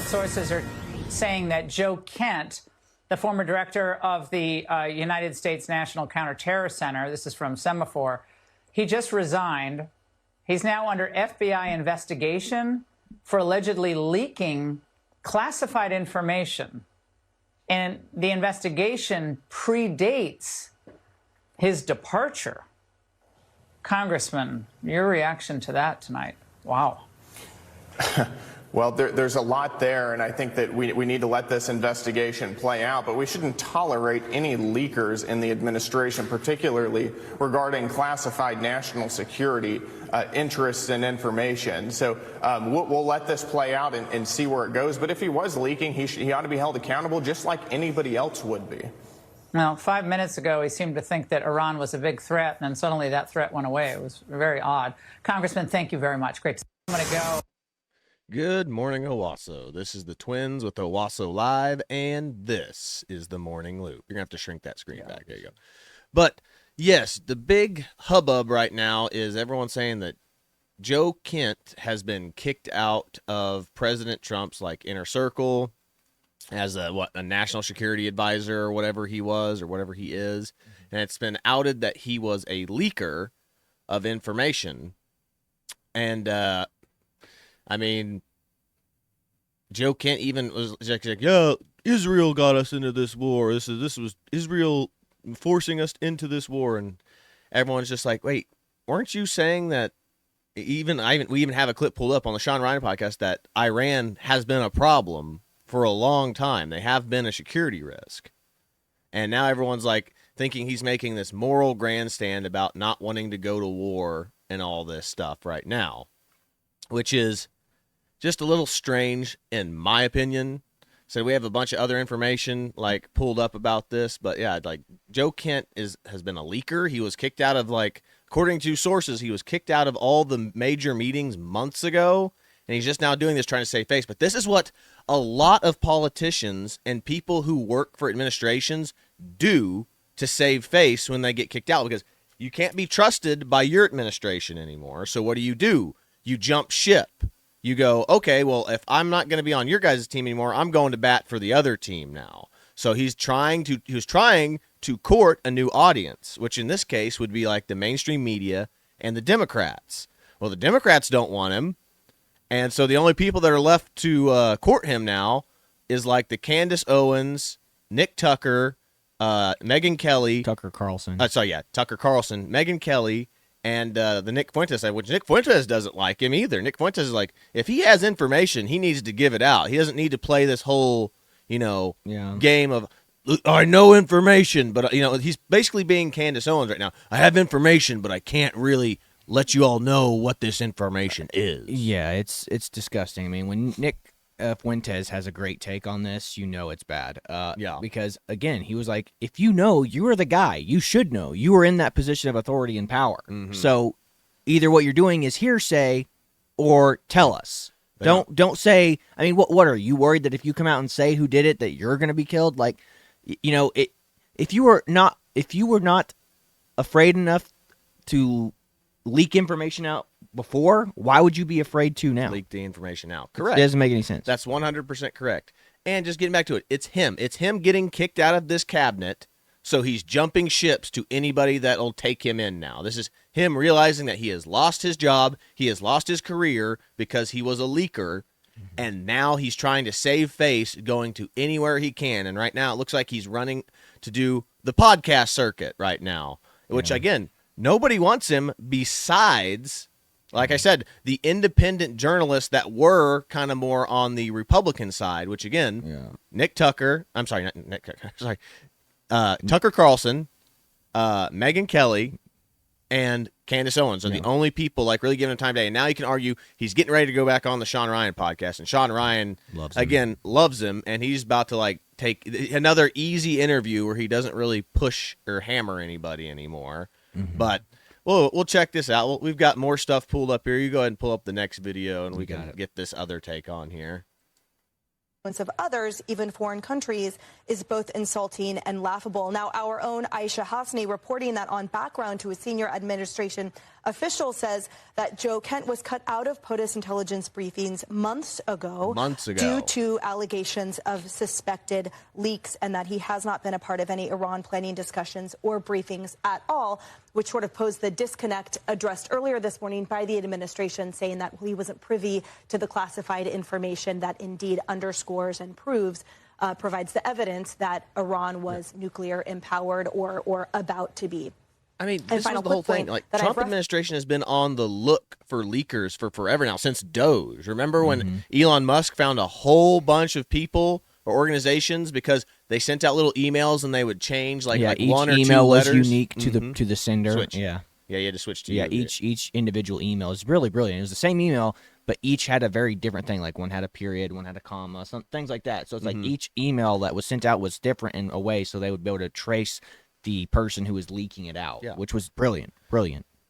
Sources are saying that Joe Kent, the former director of the United States National Counterterror Center, this is from Semaphore, he just resigned. He's now under FBI investigation for allegedly leaking classified information. And the investigation predates his departure. Congressman, your reaction to that tonight? Wow. Well, there's a lot there, and I think that we need to let this investigation play out, but we shouldn't tolerate any leakers in the administration, particularly regarding classified national security interests and information. So we'll let this play out and see where it goes. But if he was leaking, he ought to be held accountable just like anybody else would be. Now, 5 minutes ago, he seemed to think that Iran was a big threat, and then suddenly that threat went away. It was very odd. Congressman, thank you very much. Great. I'm going to go. Good morning, Owasso. This is the Twins with Owasso Live, and this is the Morning Loop. You're going to have to shrink that screen back. There you go. But, yes, the big hubbub right now is everyone saying that Joe Kent has been kicked out of President Trump's, inner circle as a national security advisor or whatever he was or whatever he is. And it's been outed that he was a leaker of information. And, Joe Kent even was like, yeah, Israel got us into this war. This was Israel forcing us into this war. And everyone's just like, wait, weren't you saying that we even have a clip pulled up on the Sean Ryan podcast that Iran has been a problem for a long time. They have been a security risk. And now everyone's thinking he's making this moral grandstand about not wanting to go to war and all this stuff right now, which is just a little strange in my opinion. So we have a bunch of other information pulled up about this, but yeah, Joe Kent has been a leaker. He was kicked out of according to sources, he was kicked out of all the major meetings months ago, and he's just now doing this trying to save face. But this is what a lot of politicians and people who work for administrations do to save face when they get kicked out, because you can't be trusted by your administration anymore. So what do? You jump ship. You go, okay, well, if I'm not going to be on your guys' team anymore, I'm going to bat for the other team now. So he was trying to court a new audience, which in this case would be the mainstream media and the Democrats. Well, the Democrats don't want him, and so the only people that are left to court him now is the Candace Owens, Nick Tucker, Megyn Kelly. Tucker Carlson. Tucker Carlson, Megyn Kelly, and the Nick Fuentes, which Nick Fuentes doesn't like him either. Nick Fuentes is if he has information, he needs to give it out. He doesn't need to play this whole, game of, I know information, but, he's basically being Candace Owens right now. I have information, but I can't really let you all know what this information is. Yeah, it's disgusting. When Nick Fuentes has a great take on this, it's bad. Because, again, he was if you are the guy, you should know. You are in that position of authority and power. Mm-hmm. So either what you're doing is hearsay or tell us. Don't say, what are you worried that if you come out and say who did it, that you're going to be killed? If you were not afraid enough to leak information out before, why would you be afraid to now? Leak the information out. Correct. It doesn't make any sense. That's 100% correct. And just getting back to it, it's him. It's him getting kicked out of this cabinet, so he's jumping ships to anybody that'll take him in now. This is him realizing that he has lost his job, he has lost his career because he was a leaker, and now he's trying to save face going to anywhere he can. And right now it looks like he's running to do the podcast circuit right now, which, again, nobody wants him besides, like I said, the independent journalists that were kind of more on the Republican side, which, again, Tucker Carlson, Megyn Kelly, and Candace Owens are the only people really giving him time today. And now you can argue he's getting ready to go back on the Sean Ryan podcast, and Sean Ryan loves him, and he's about to take another easy interview where he doesn't really push or hammer anybody anymore. Mm-hmm. But we'll check this out. We've got more stuff pulled up here. You go ahead and pull up the next video, and we can get this other take on here. Of others, even foreign countries, is both insulting and laughable. Now, our own Aisha Hasni reporting that on background to a senior administration official says that Joe Kent was cut out of POTUS intelligence briefings months ago due to allegations of suspected leaks, and that he has not been a part of any Iran planning discussions or briefings at all, which sort of posed the disconnect addressed earlier this morning by the administration, saying that he wasn't privy to the classified information that indeed underscores and proves provides the evidence that Iran was nuclear empowered or about to be. I mean, this is the whole thing. Like, Trump administration has been on the look for leakers for forever now, since Doge. Remember when Elon Musk found a whole bunch of people or organizations because they sent out little emails and they would change like each one or two email was letters. unique to the sender. Switch. Yeah, you had to switch to each individual email is really brilliant. It was the same email, but each had a very different thing. Like one had a period, one had a comma, some things like that. So it's like each email that was sent out was different in a way, so they would be able to trace the person who was leaking it out, which was brilliant.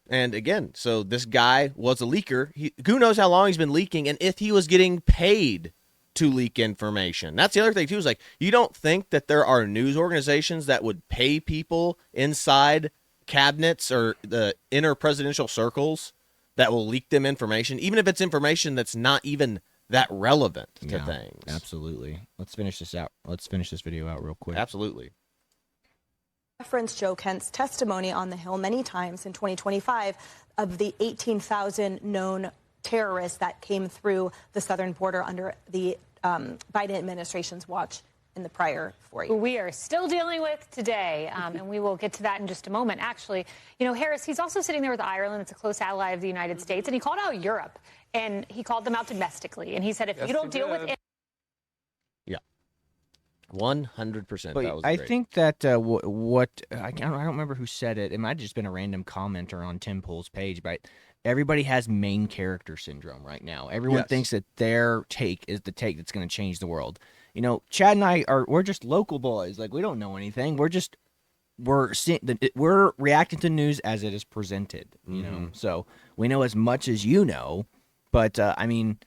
And again, so this guy was a leaker. Who knows how long he's been leaking and if he was getting paid to leak information. That's the other thing, too, is like, you don't think that there are news organizations that would pay people inside cabinets or the inner presidential circles that will leak them information, even if it's information that's not even that relevant to things. Absolutely. Let's finish this out. Let's finish this video out real quick. Absolutely. Referenced Joe Kent's testimony on the Hill many times in 2025 of the 18,000 known terrorists that came through the southern border under the Biden administration's watch in the prior 4 years. We are still dealing with today, and we will get to that in just a moment. Actually, you know, Harris, he's also sitting there with Ireland. It's a close ally of the United States, and he called out Europe, and he called them out domestically, and he said, if you don't deal with it. 100%. But that was I great. think that I don't remember who said it. It might have just been a random commenter on Tim Pool's page, but everybody has main character syndrome right now. Everyone thinks that their take is the take that's going to change the world. You know, Chad and I we're just local boys. Like, we don't know anything. We're reacting to news as it is presented. You know, so we know as much as you know. But I mean,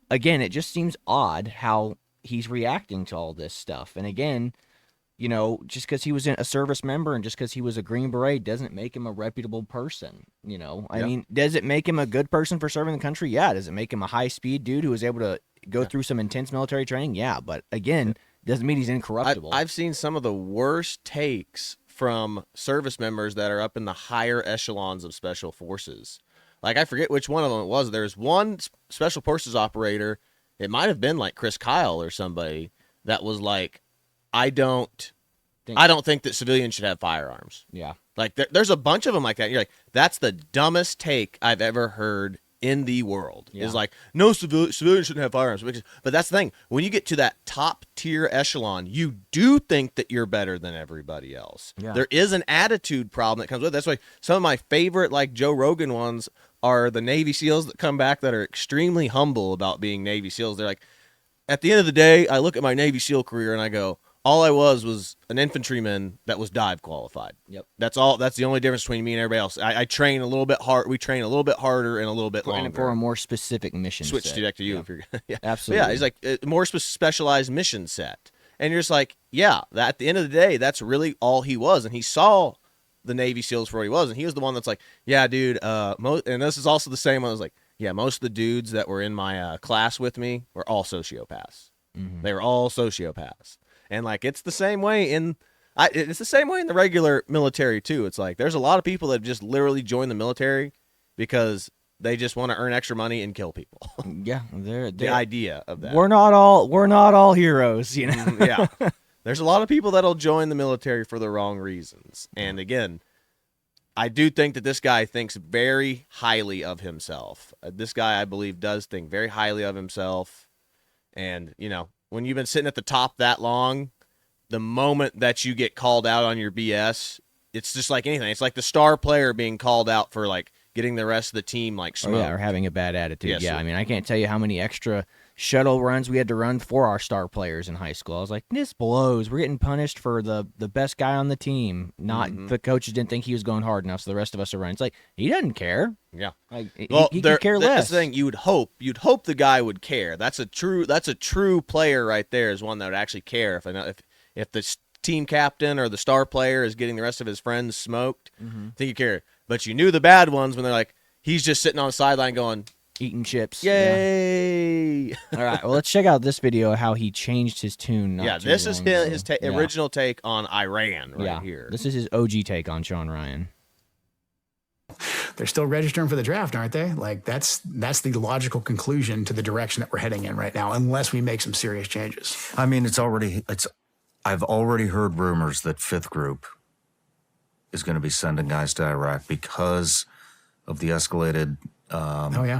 again, it just seems odd how he's reacting to all this stuff. And again, you know, just because he was a service member and just because he was a Green Beret doesn't make him a reputable person. You know, I mean, does it make him a good person for serving the country? Yeah. Does it make him a high-speed dude who was able to go through some intense military training? Yeah. But again, doesn't mean he's incorruptible. I've seen some of the worst takes from service members that are up in the higher echelons of special forces. Like, I forget which one of them it was. There's one special forces operator. It might have been like Chris Kyle or somebody that was like, I don't think that civilians should have firearms. Yeah. Like, there's a bunch of them like that. You're like, that's the dumbest take I've ever heard in the world. Yeah. Is like, no, civilians shouldn't have firearms. But that's the thing. When you get to that top tier echelon, you do think that you're better than everybody else. Yeah. There is an attitude problem that comes with it. That's why some of my favorite, like, Joe Rogan ones are the Navy SEALs that come back that are extremely humble about being Navy SEALs. They're like, at the end of the day, I look at my Navy SEAL career and I go, all I was an infantryman that was dive qualified. Yep. That's all. That's the only difference between me and everybody else. I train a little bit hard. We train a little bit harder and a little bit longer. And for a more specific mission Switch set. direct to you if you're Absolutely. But yeah, he's like a more specialized mission set. And you're just like, yeah, that, at the end of the day, that's really all he was. And he saw the Navy SEALs for what he was. And he was the one that's like, yeah, dude, and this is also the same one. I was like, yeah, most of the dudes that were in my class with me were all sociopaths. Mm-hmm. They were all sociopaths. And like, it's the same way it's the same way in the regular military too. It's like, there's a lot of people that just literally join the military because they just want to earn extra money and kill people. Yeah. The idea of that. We're not all heroes, you know? Yeah. There's a lot of people that'll join the military for the wrong reasons. And again, I do think that this guy thinks very highly of himself. This guy, I believe, does think very highly of himself. And, you know, when you've been sitting at the top that long, the moment that you get called out on your BS, it's just like anything. It's like the star player being called out for, like, getting the rest of the team, like, smoked. Oh, yeah, or having a bad attitude. Yes, yeah, I mean, I can't tell you how many extra shuttle runs we had to run for our star players in high school. I was like, this blows. We're getting punished for the best guy on the team. Not the coaches didn't think he was going hard enough, so the rest of us are running. It's like, he doesn't care. Yeah. Like, he could care less. That's the thing. You'd hope the guy would care. That's a true player right there, is one that would actually care. If the team captain or the star player is getting the rest of his friends smoked, I think you care. But you knew the bad ones when they're like, he's just sitting on the sideline going, eating chips. yay. Yeah. All right, well, let's check out this video, how he changed his tune. This is his original take on Iran here. This is his OG take on Sean Ryan. They're still registering for the draft, aren't they? Like, that's the logical conclusion to the direction that we're heading in right now, unless we make some serious changes. I mean, I've already heard rumors that Fifth Group is going to be sending guys to Iraq because of the escalated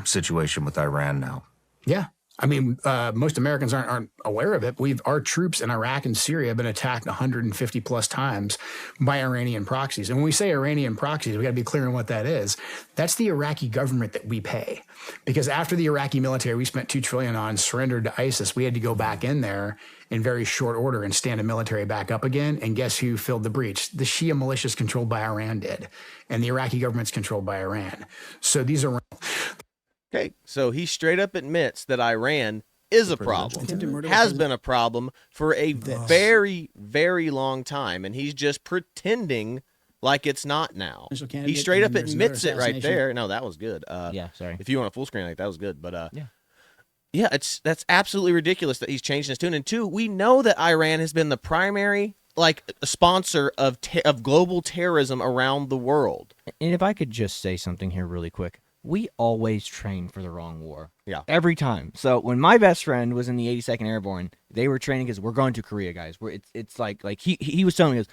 situation with Iran now. Yeah. I mean, most Americans aren't aware of it. Our troops in Iraq and Syria have been attacked 150 plus times by Iranian proxies. And when we say Iranian proxies, we got to be clear on what that is. That's the Iraqi government that we pay. Because after the Iraqi military we spent $2 trillion on surrendered to ISIS, we had to go back in there in very short order and stand the military back up again. And guess who filled the breach? The Shia militias controlled by Iran did. And the Iraqi government's controlled by Iran. So these are... Okay, so he straight up admits that Iran is a problem, has been a problem for a very, very long time, and he's just pretending like it's not now. He straight up admits it right there. No, that was good. Sorry. If you want a full screen, like that was good, but yeah, that's absolutely ridiculous that he's changing his tune. And two, we know that Iran has been the primary sponsor of global terrorism around the world. And if I could just say something here really quick. We always train for the wrong war. Yeah. Every time. So when my best friend was in the 82nd Airborne, they were training because we're going to Korea, guys. It's like he was telling me,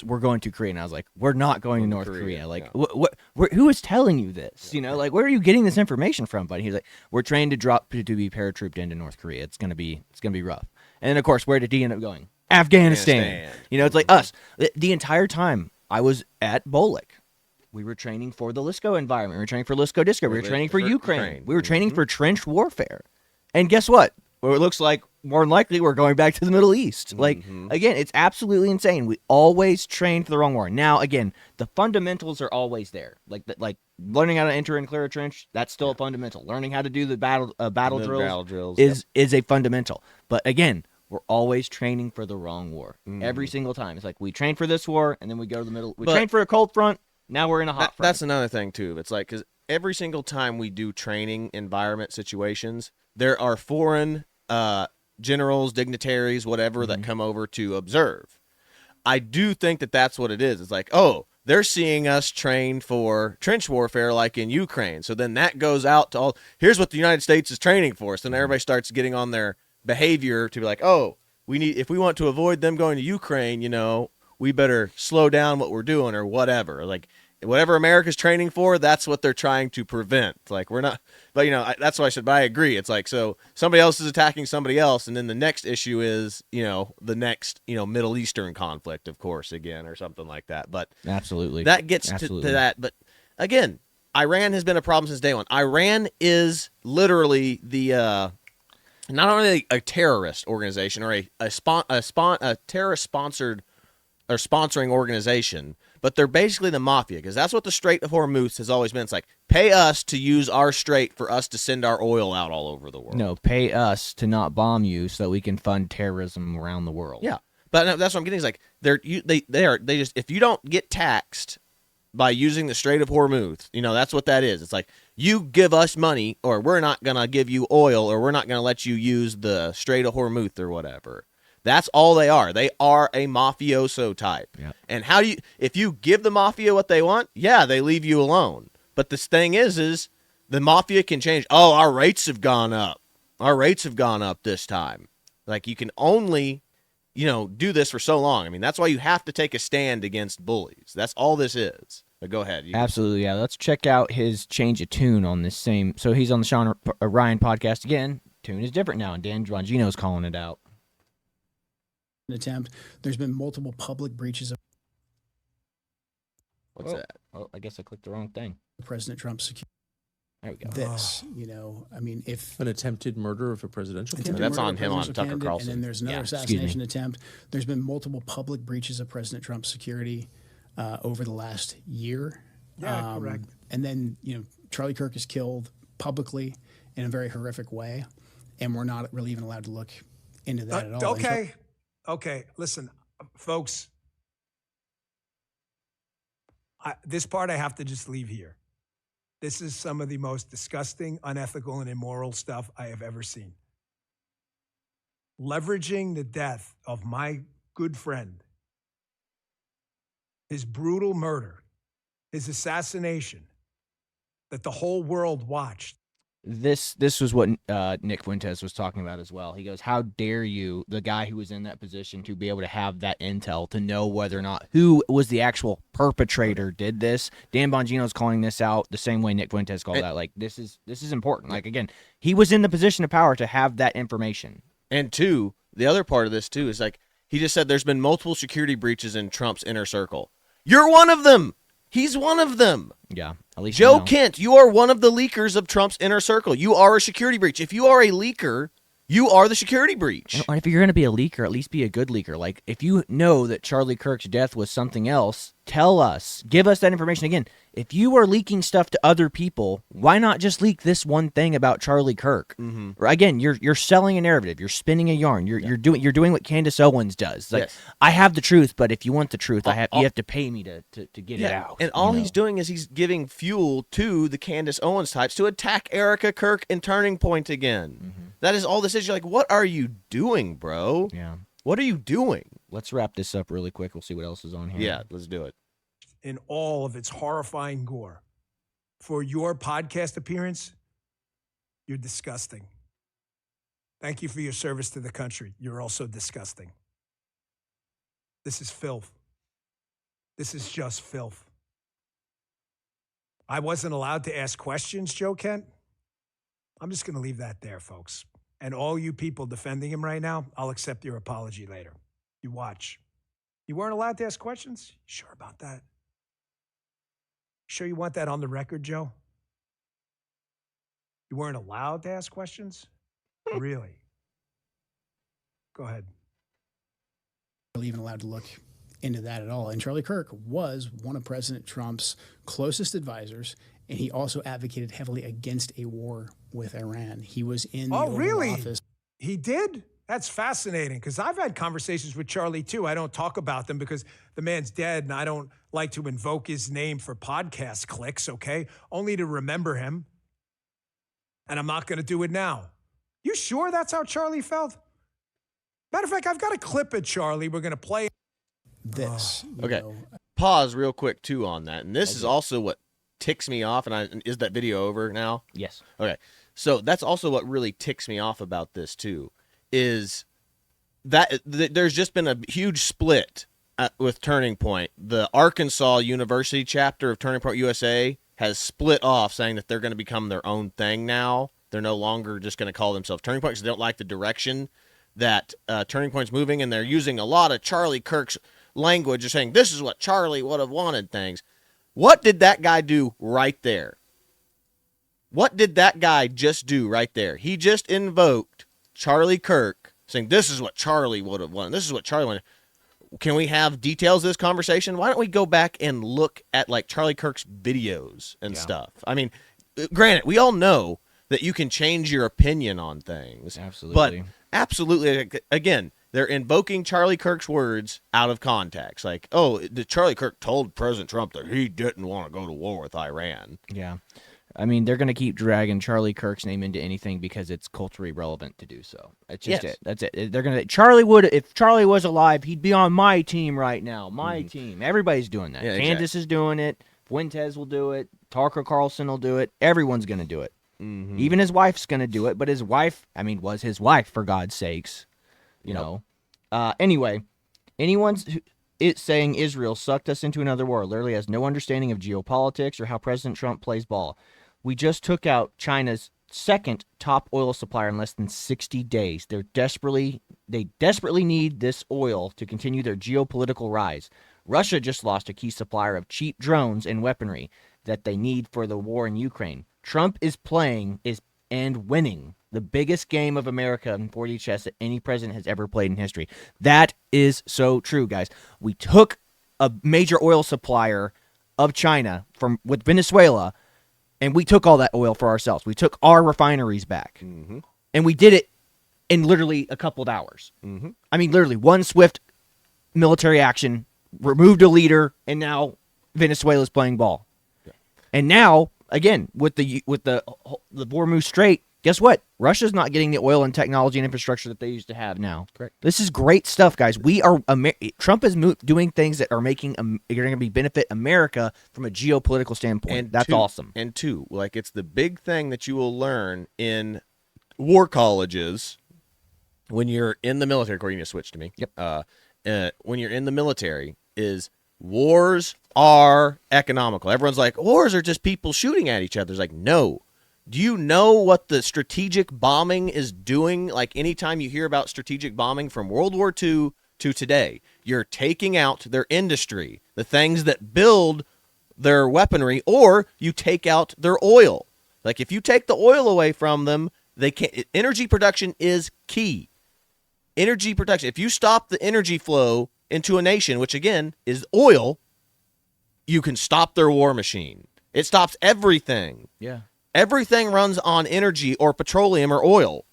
we're going to Korea. And I was like, we're not going to North Korea. Like, who is telling you this? You know, like, where are you getting this information from, buddy? He's like, we're trained to be paratrooped into North Korea. It's gonna be rough. And then of course, where did he end up going? Afghanistan. You know, it's like us. The entire time I was at Bolek. We were training for the LISCO environment. We were training for LISCO Disco. We were training for Ukraine. We were training for trench warfare. And guess what? Well, it looks like more than likely we're going back to the Middle East. Like, again, it's absolutely insane. We always train for the wrong war. Now, again, the fundamentals are always there. Like learning how to enter and clear a trench, that's still a fundamental. Learning how to do the battle drills is a fundamental. But again, we're always training for the wrong war. Every single time. It's like we train for this war, and then we go to the middle. We train for a cold front. Now we're in a hot front. That's another thing, too. It's like, because every single time we do training environment situations, there are foreign generals, dignitaries, whatever, that come over to observe. I do think that that's what it is. It's like, oh, they're seeing us train for trench warfare like in Ukraine. So then that goes out to all, here's what the United States is training for. So then everybody starts getting on their behavior to be like, oh, if we want to avoid them going to Ukraine, you know, we better slow down what we're doing or whatever. Like, whatever America's training for, that's what they're trying to prevent. Like, we're not, but, you know, that's why I said, but I agree. It's like, so somebody else is attacking somebody else, and then the next issue is, you know, the next, you know, Middle Eastern conflict, of course, again, or something like that. But absolutely, that gets to that. But again, Iran has been a problem since day one. Iran is literally the, not only a terrorist organization or a terrorist sponsored or sponsoring organization, but they're basically the mafia, because that's what the Strait of Hormuz has always been. It's like, pay us to use our strait for us to send our oil out all over the world. No, pay us to not bomb you so that we can fund terrorism around the world. Yeah, but that's what I'm getting. Is like they just, if you don't get taxed by using the Strait of Hormuz, you know, that's what that is. It's like, you give us money, or we're not gonna give you oil, or we're not gonna let you use the Strait of Hormuz or whatever. That's all they are. They are a mafioso type. Yep. And if you give the mafia what they want, yeah, they leave you alone. But this thing is the mafia can change. Oh, our rates have gone up. Our rates have gone up this time. Like, you can only, you know, do this for so long. I mean, that's why you have to take a stand against bullies. That's all this is. But go ahead. Absolutely, yeah. Let's check out his change of tune on this same. So he's on the Sean Ryan podcast again. Tune is different now, and Dan Bongino's calling it out. Attempt. There's been multiple public breaches of that? Oh, I guess I clicked the wrong thing. President Trump's security. There we go. You know, I mean, if an attempted murder of a presidential candidate, that's on him on Tucker Carlson. And then there's another assassination attempt. There's been multiple public breaches of President Trump's security over the last year. Yeah, correct. And then, you know, Charlie Kirk is killed publicly in a very horrific way, and we're not really even allowed to look into that at all. Okay, listen, folks, this part I have to just leave here. This is some of the most disgusting, unethical, and immoral stuff I have ever seen. Leveraging the death of my good friend, his brutal murder, his assassination that the whole world watched. This was what Nick Fuentes was talking about as well. He goes, how dare you, the guy who was in that position, to be able to have that intel to know whether or not who was the actual perpetrator did this. Dan Bongino's calling this out the same way Nick Fuentes called out. Like, this is important. Like, again, he was in the position of power to have that information. And two, the other part of this too is like he just said there's been multiple security breaches in Trump's inner circle. You're one of them. He's one of them. Yeah, at least Joe Kent, you are one of the leakers of Trump's inner circle. You are a security breach. If you are a leaker, you are the security breach. And if you're going to be a leaker, at least be a good leaker. Like, if you know that Charlie Kirk's death was something else, tell us. Give us that information. Again, if you are leaking stuff to other people, why not just leak this one thing about Charlie Kirk? Mm-hmm. Again, you're selling a narrative. You're spinning a yarn. You're doing what Candace Owens does. Like, yes. I have the truth, but if you want the truth, you have to pay me to get it out. And all he's doing is he's giving fuel to the Candace Owens types to attack Erica Kirk and Turning Point again. Mm-hmm. That is all this is. You're like, what are you doing, bro? Yeah. What are you doing? Let's wrap this up really quick. We'll see what else is on here. Yeah, let's do it. In all of its horrifying gore. For your podcast appearance, you're disgusting. Thank you for your service to the country. You're also disgusting. This is filth. This is just filth. I wasn't allowed to ask questions, Joe Kent. I'm just going to leave that there, folks. And all you people defending him right now, I'll accept your apology later. You watch. You weren't allowed to ask questions? Sure about that? Sure you want that on the record, Joe? You weren't allowed to ask questions? Really? Go ahead. Really even allowed to look into that at all. And Charlie Kirk was one of President Trump's closest advisors, and he also advocated heavily against a war with Iran. He was in the Oval Office. He did? That's fascinating, because I've had conversations with Charlie, too. I don't talk about them because the man's dead, and I don't like to invoke his name for podcast clicks, okay? Only to remember him. And I'm not going to do it now. You sure that's how Charlie felt? Matter of fact, I've got a clip of Charlie. We're going to play this. Okay. Pause real quick, too, on that. And this is also what ticks me off. And is that video over now? Yes. Okay. So that's also what really ticks me off about this, too, is that there's just been a huge split with Turning Point. The Arkansas University chapter of Turning Point USA has split off, saying that they're going to become their own thing now. They're no longer just going to call themselves Turning Point because they don't like the direction that Turning Point's moving, and they're using a lot of Charlie Kirk's language. They're saying, this is what Charlie would have wanted things. What did that guy do right there? What did that guy just do right there? He just invoked Charlie Kirk, saying, this is what Charlie would have wanted. This is what Charlie wanted. Can we have details of this conversation? Why don't we go back and look at, like, Charlie Kirk's videos and stuff? I mean, granted, we all know that you can change your opinion on things. Absolutely. But absolutely, again, they're invoking Charlie Kirk's words out of context. Like, oh, Charlie Kirk told President Trump that he didn't want to go to war with Iran. Yeah. I mean, they're going to keep dragging Charlie Kirk's name into anything because it's culturally relevant to do so. That's just it. That's it. They're going to if Charlie was alive, he'd be on my team right now. My team. Everybody's doing that. Yeah, Candace is doing it. Fuentes will do it. Tucker Carlson will do it. Everyone's going to do it. Mm-hmm. Even his wife's going to do it. But his wife, was his wife, for God's sakes. You know. Anyway, anyone's saying Israel sucked us into another war literally has no understanding of geopolitics or how President Trump plays ball. We just took out China's second top oil supplier in less than 60 days. They desperately need this oil to continue their geopolitical rise. Russia just lost a key supplier of cheap drones and weaponry that they need for the war in Ukraine. Trump is playing and winning the biggest game of America in 4D chess that any president has ever played in history. That is so true, guys. We took a major oil supplier of China with Venezuela, and we took all that oil for ourselves. We took our refineries back. Mm-hmm. And we did it in literally a couple of hours. Mm-hmm. I mean, literally one swift military action, removed a leader, and now Venezuela's playing ball. Yeah. And now, again, with the Hormuz Strait, guess what? Russia's not getting the oil and technology and infrastructure that they used to have now. Correct. This is great stuff, guys. Trump is doing things that are making are going to be benefit America from a geopolitical standpoint. And that's awesome. And two, like it's the big thing that you will learn in war colleges when you're in the military. Corey, you need to switch to me. Yep. When you're in the military, is wars are economical. Everyone's like, wars are just people shooting at each other. It's like, no. Do you know what the strategic bombing is doing? Like anytime you hear about strategic bombing from World War II to today, you're taking out their industry, the things that build their weaponry, or you take out their oil. Like if you take the oil away from them, they can't. Energy production is key. Energy production. If you stop the energy flow into a nation, which again is oil, you can stop their war machine. It stops everything. Yeah. Everything runs on energy or petroleum or oil.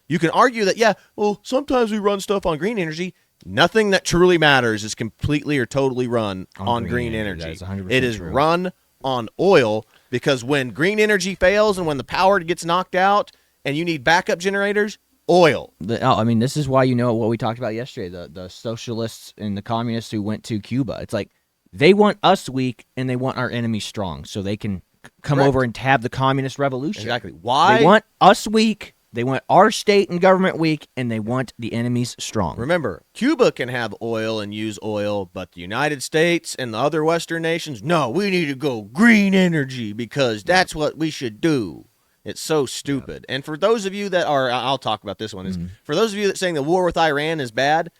You can argue that, yeah, well, sometimes we run stuff on green energy. Nothing that truly matters is completely or totally run on green energy. That is 100% it is true. run on oil because when green energy fails and when the power gets knocked out and you need backup generators, oil. This is why what we talked about yesterday, the socialists and the communists who went to Cuba. It's like they want us weak and they want our enemies strong so they can come Correct. over and have the communist revolution. Exactly. Why? They want us weak, they want our state and government weak, and they want the enemies strong. Remember, Cuba can have oil and use oil, but the United States and the other Western nations, no, we need to go green energy because that's what we should do. It's so stupid. Yeah. And for those of you that are, I'll talk about this one, is for those of you that saying the war with Iran is bad,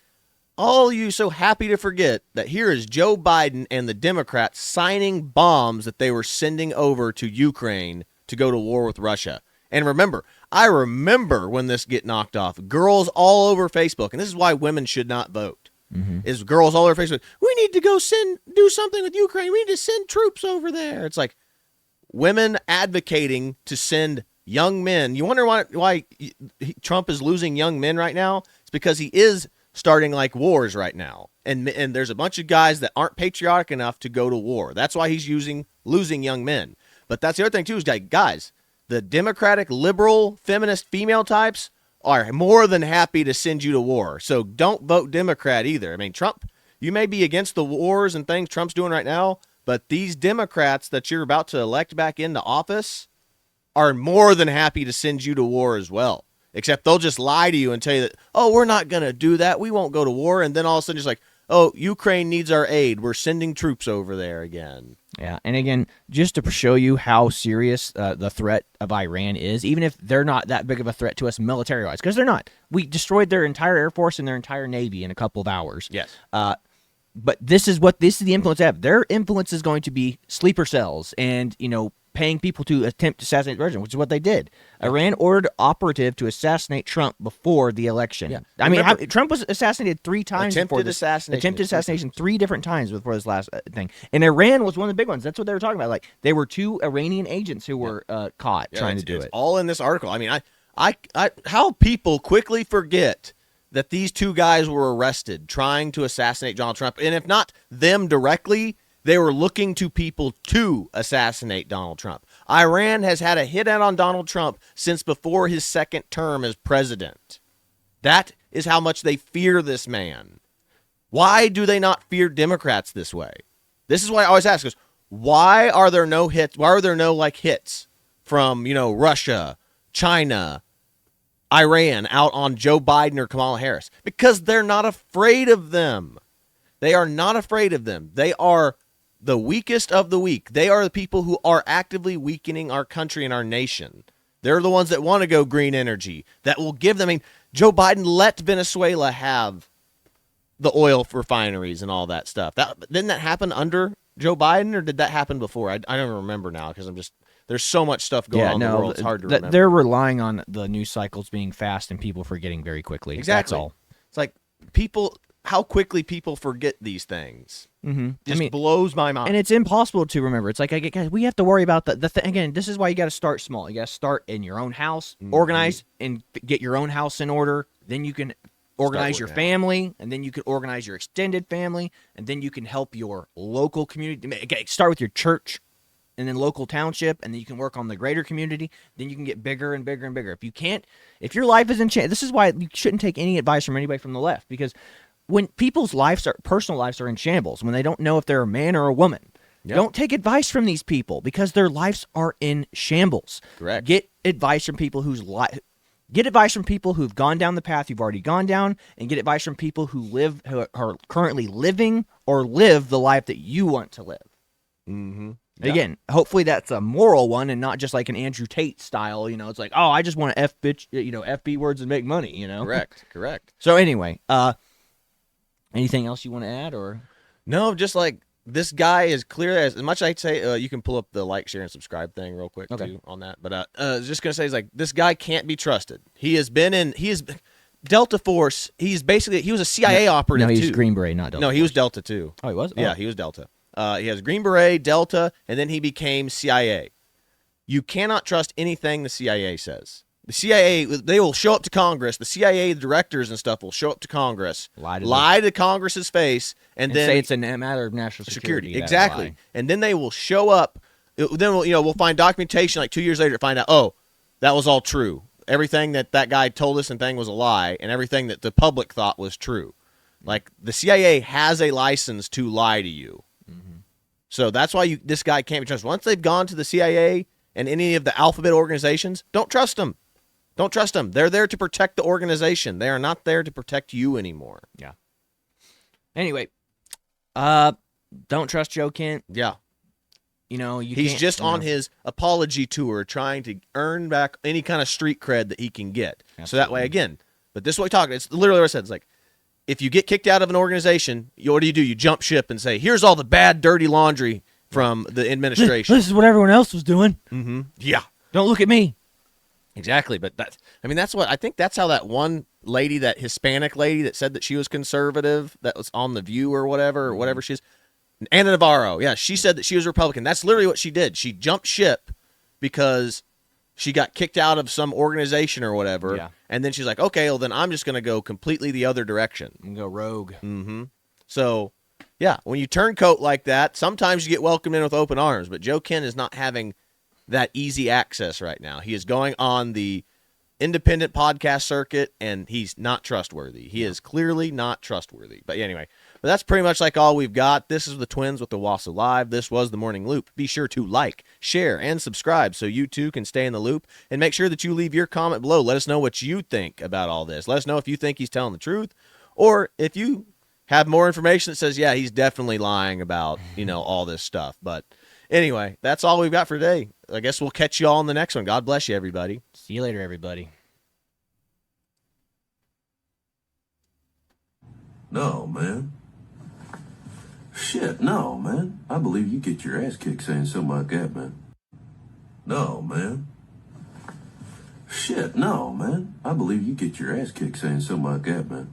all you so happy to forget that here is Joe Biden and the Democrats signing bombs that they were sending over to Ukraine to go to war with Russia. And remember, I remember when this get knocked off, girls all over Facebook, and this is why women should not vote, is girls all over Facebook, we need to go do something with Ukraine. We need to send troops over there. It's like women advocating to send young men. You wonder why Trump is losing young men right now? It's because he is starting like wars right now. And there's a bunch of guys that aren't patriotic enough to go to war. That's why he's losing young men. But that's the other thing too, is like, guys, the Democratic, liberal, feminist female types are more than happy to send you to war. So don't vote Democrat either. I mean, Trump, you may be against the wars and things Trump's doing right now, but these Democrats that you're about to elect back into office are more than happy to send you to war as well. Except they'll just lie to you and tell you that, oh, we're not going to do that. We won't go to war. And then all of a sudden it's like, oh, Ukraine needs our aid. We're sending troops over there again. Yeah, and again, just to show you how serious the threat of Iran is, even if they're not that big of a threat to us military-wise, because they're not. We destroyed their entire Air Force and their entire Navy in a couple of hours. Yes. But this is the influence they have. Their influence is going to be sleeper cells and, paying people to attempt to assassinate the president, which is what they did. Yeah. Iran ordered operative to assassinate Trump before the election. Yeah. Trump was assassinated 3 times before this. Attempted assassination 3 different times before this last thing. And Iran was one of the big ones. That's what they were talking about. Like, they were 2 Iranian agents who were caught trying to do it. All in this article. I mean, I how people quickly forget that these 2 guys were arrested trying to assassinate Donald Trump. And if not them directly, they were looking to people to assassinate Donald Trump. Iran has had a hit out on Donald Trump since before his 2nd term as president. That is how much they fear this man. Why do they not fear Democrats this way? This is why I always ask, why are there no hits? Why are there no hits from, Russia, China, Iran out on Joe Biden or Kamala Harris? Because they're not afraid of them. They are not afraid of them. They are the weakest of the weak. They are the people who are actively weakening our country and our nation. They're the ones that want to go green energy, that will give them. I mean, Joe Biden let Venezuela have the oil refineries and all that stuff. Didn't that happen under Joe Biden, or did that happen before? I don't remember now because there's so much stuff going on in the world. It's hard to remember. They're relying on the news cycles being fast and people forgetting very quickly. Exactly. That's all. It's like how quickly people forget these things. Just blows my mind. And it's impossible to remember. It's like, guys, we have to worry about the thing. Again, this is why you got to start small. You got to start in your own house, organize and get your own house in order. Then you can organize your family, and then you can organize your extended family, and then you can help your local community. Start with your church. and then local township, and then you can work on the greater community. Then you can get bigger and bigger and bigger. If your life is in shambles, this is why you shouldn't take any advice from anybody from the left, because when people's personal lives are in shambles, when they don't know if they're a man or a woman, don't take advice from these people because their lives are in shambles. Correct. Get advice from people Get advice from people who've gone down the path you've already gone down, and get advice from people who are currently living or live the life that you want to live. Mm-hmm. Yeah. Again, hopefully that's a moral one and not just like an Andrew Tate style. It's like, oh, I just want to F bitch, FB words and make money. Correct. So anyway, anything else you want to add or? No, just like this guy is clear as much as I'd say. You can pull up the like, share, and subscribe thing real quick too on that. But just gonna say is like this guy can't be trusted. He is Delta Force. He was a CIA operative. No, he's too. Green Beret, not Delta. No, he was Delta too. Oh, he was. Yeah, he was Delta. He has Green Beret, Delta, and then he became CIA. You cannot trust anything the CIA says. The CIA, they will show up to Congress. The CIA directors and stuff will show up to Congress, lie to Congress's face, and then say it's a matter of national security. Exactly. And then they will show up. Then we'll find documentation like 2 years later to find out, oh, that was all true. Everything that guy told us and thing was a lie, and everything that the public thought was true. Like the CIA has a license to lie to you. Mm-hmm. So that's why this guy can't be trusted. Once they've gone to the CIA and any of the alphabet organizations, don't trust them. Don't trust them. They're there to protect the organization. They are not there to protect you anymore. Yeah. Anyway, don't trust Joe Kent. Yeah. He's just on his apology tour trying to earn back any kind of street cred that he can get. Absolutely. So that way, again, but this is what we talk. It's literally what I said. It's like, if you get kicked out of an organization, what do? You jump ship and say, here's all the bad, dirty laundry from the administration. This is what everyone else was doing. Mm-hmm. Yeah. Don't look at me. Exactly, but I think that's how that one lady, that Hispanic lady that said that she was conservative, that was on The View or whatever she is, Anna Navarro, yeah, she said that she was Republican. That's literally what she did. She jumped ship because she got kicked out of some organization or whatever, and then she's like, okay, well then I'm just going to go completely the other direction. And go rogue. Mm-hmm. So, yeah, when you turncoat like that, sometimes you get welcomed in with open arms, but Joe Kent is not having that easy access right now. He is going on the independent podcast circuit, and he's not trustworthy. He is clearly not trustworthy. But anyway, that's pretty much like all we've got. This is the Twins with the Owasso Live. This was the Morning Loop. Be sure to like, share, and subscribe so you too can stay in the loop. And make sure that you leave your comment below. Let us know what you think about all this. Let us know if you think he's telling the truth, or if you have more information that says, yeah, he's definitely lying about, all this stuff. But anyway, that's all we've got for today. I guess we'll catch you all in the next one. God bless you, everybody. See you later, everybody. No, man. Shit, no, man. I believe you get your ass kicked saying something like that, man. No, man. Shit, no, man. I believe you get your ass kicked saying something like that, man.